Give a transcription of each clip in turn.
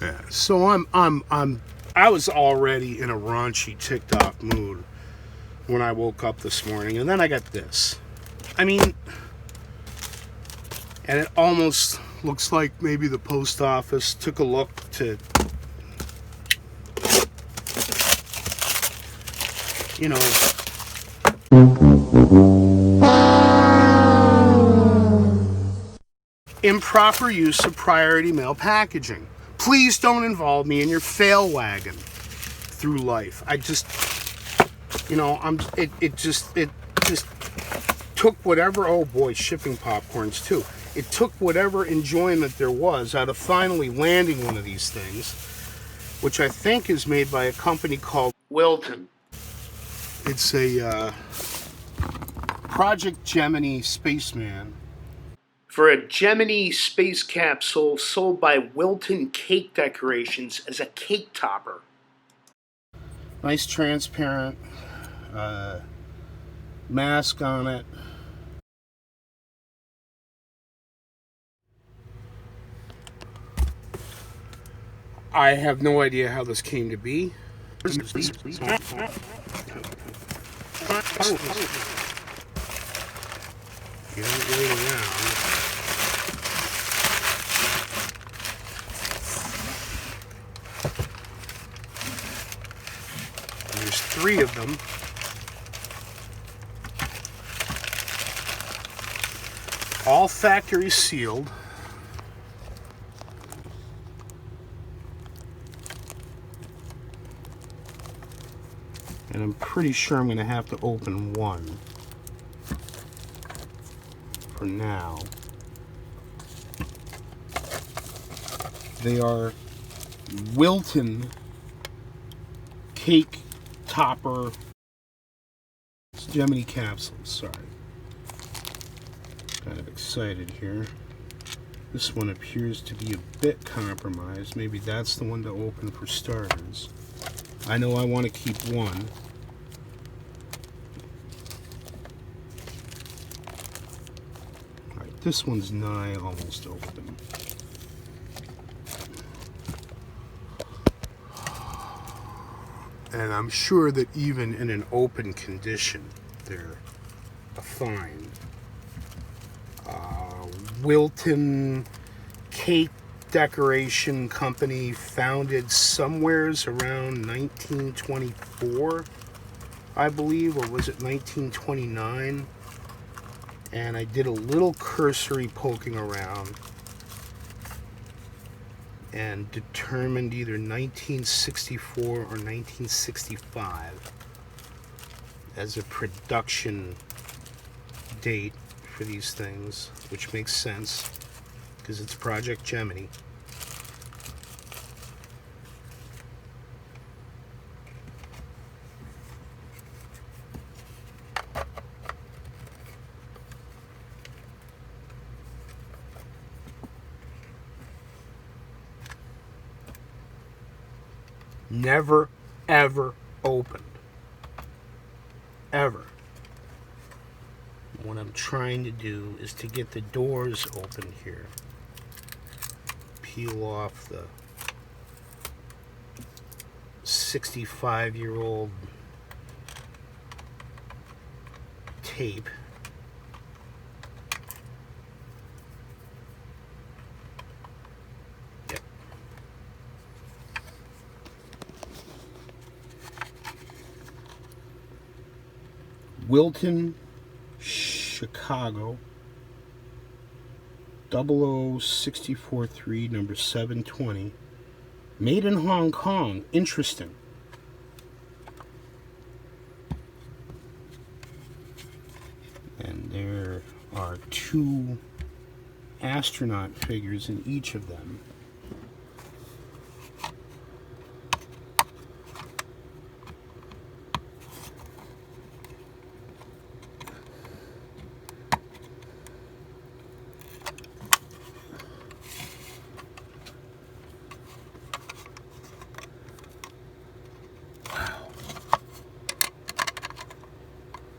Yeah. So I was already in a raunchy TikTok mood when I woke up this morning, and then I got this. I mean, and it almost looks like maybe the post office took a look to, you know, improper use of priority mail packaging. Please don't involve me in your fail wagon through life. I just, it just took whatever, oh boy, shipping popcorns too. It took whatever enjoyment there was out of finally landing one of these things, which I think is made by a company called Wilton. It's a Project Gemini spaceman. For a Gemini space capsule sold by Wilton Cake Decorations as a cake topper. Nice transparent mask on it. I have no idea how this came to be. You don't wait around. There's 3 of them. All factory sealed. And I'm pretty sure I'm going to have to open one for now. They are Wilton cake topper Gemini capsules. Sorry. Kind of excited here. This one appears to be a bit compromised. Maybe that's the one to open for starters. I know I want to keep one. Alright, this one's nigh almost open. And I'm sure that even in an open condition, they're a fine. Wilton Cake Decoration Company, founded somewheres around 1924, I believe, or was it 1929? And I did a little cursory poking around and determined either 1964 or 1965 as a production date for these things, which makes sense because it's Project Gemini. Never, ever opened. Ever. What I'm trying to do is to get the doors open here. Peel off the 65-year-old tape. Yep. Wilton, Chicago, 00643, number 720. Made in Hong Kong. Interesting. And there are 2 astronaut figures in each of them.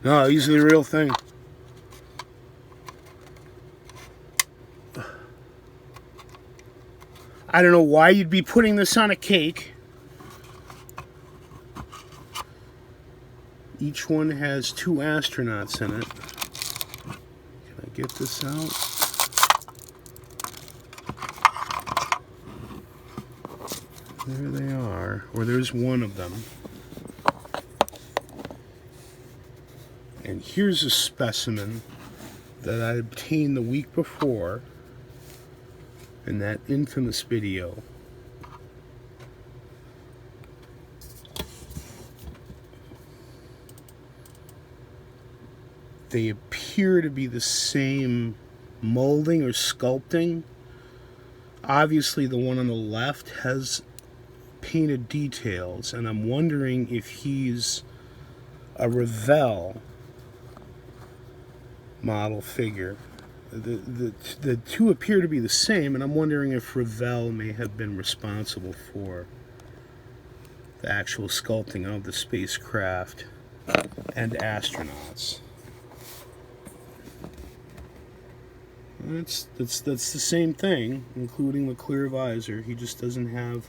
No, these are the real thing. I don't know why you'd be putting this on a cake. Each one has 2 astronauts in it. Can I get this out? There they are. Or there's one of them. And here's a specimen that I obtained the week before in that infamous video. They appear to be the same molding or sculpting. Obviously, the one on the left has painted details, and I'm wondering if he's a Revell model figure. The two appear to be the same, and I'm wondering if Revell may have been responsible for the actual sculpting of the spacecraft and astronauts. That's the same thing, including the clear visor. He just doesn't have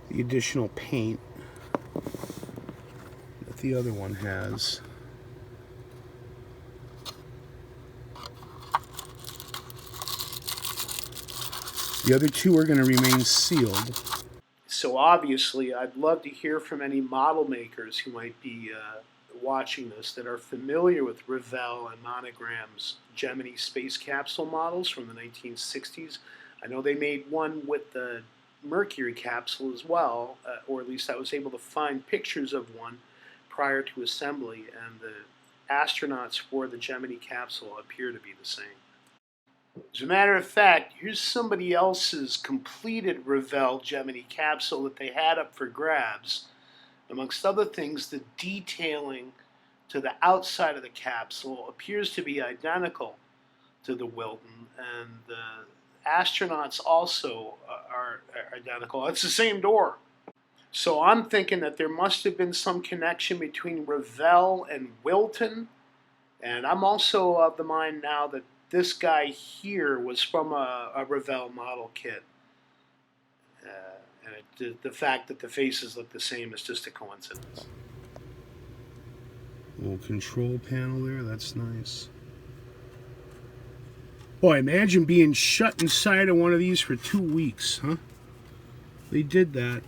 the additional paint that the other one has. The other 2 are going to remain sealed. So obviously, I'd love to hear from any model makers who might be watching this that are familiar with Revell and Monogram's Gemini space capsule models from the 1960s. I know they made one with the Mercury capsule as well, or at least I was able to find pictures of one prior to assembly, and the astronauts for the Gemini capsule appear to be the same. As a matter of fact, here's somebody else's completed Revell Gemini capsule that they had up for grabs. Amongst other things, the detailing to the outside of the capsule appears to be identical to the Wilton, and the astronauts also are identical. It's the same door. So I'm thinking that there must have been some connection between Revell and Wilton, and I'm also of the mind now that this guy here was from a Revell model kit. And the fact that the faces look the same is just a coincidence. Little control panel there, that's nice. Boy, imagine being shut inside of one of these for 2 weeks, huh? They did that.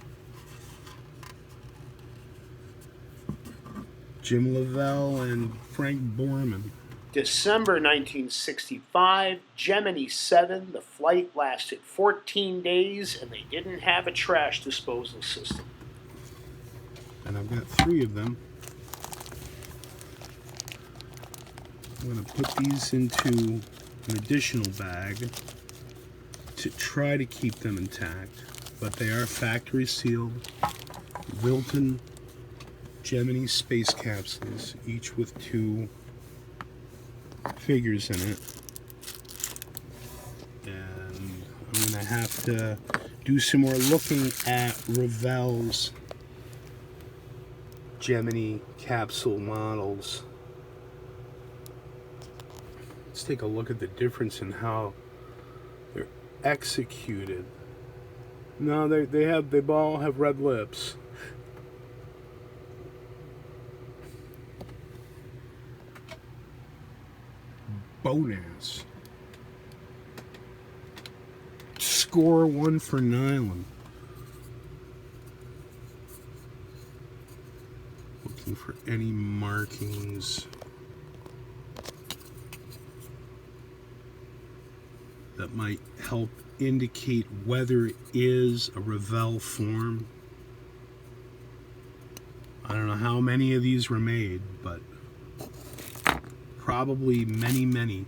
Jim Revell and Frank Borman. December 1965, Gemini 7. The flight lasted 14 days, and they didn't have a trash disposal system. And I've got 3 of them. I'm going to put these into an additional bag to try to keep them intact. But they are factory sealed Wilton Gemini space capsules, each with 2 figures in it. And I'm going to have to do some more looking at Revell's Gemini capsule models. Let's take a look at the difference in how they're executed. No, they all have red lips. Bonus. Score 1 for Nyland. Looking for any markings that might help indicate whether it is a Revell form. I don't know how many of these were made, but probably many, many.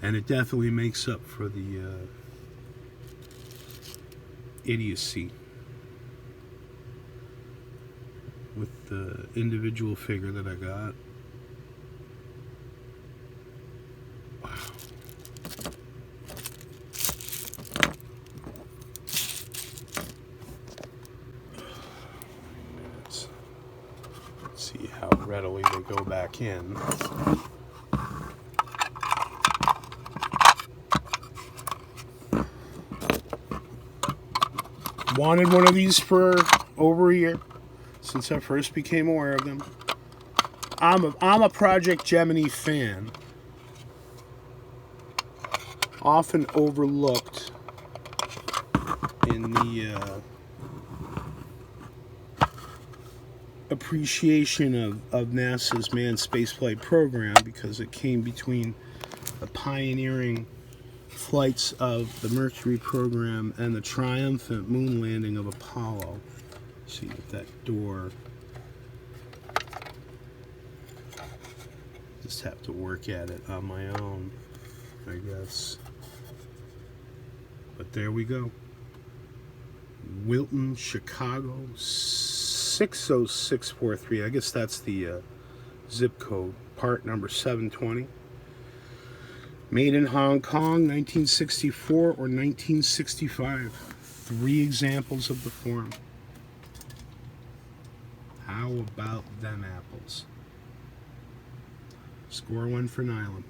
And it definitely makes up for the idiocy with the individual figure that I got. See how readily they go back in. Wanted one of these for over a year since I first became aware of them. I'm a Project Gemini fan. Often overlooked in the appreciation of NASA's manned spaceflight program, because it came between the pioneering flights of the Mercury program and the triumphant moon landing of Apollo. See if that door. Just have to work at it on my own, I guess. But there we go. Wilton, Chicago, 60643. I guess that's the zip code. Part number 720. Made in Hong Kong, 1964 or 1965. 3 examples of the form. How about them apples? Score 1 for Nyland.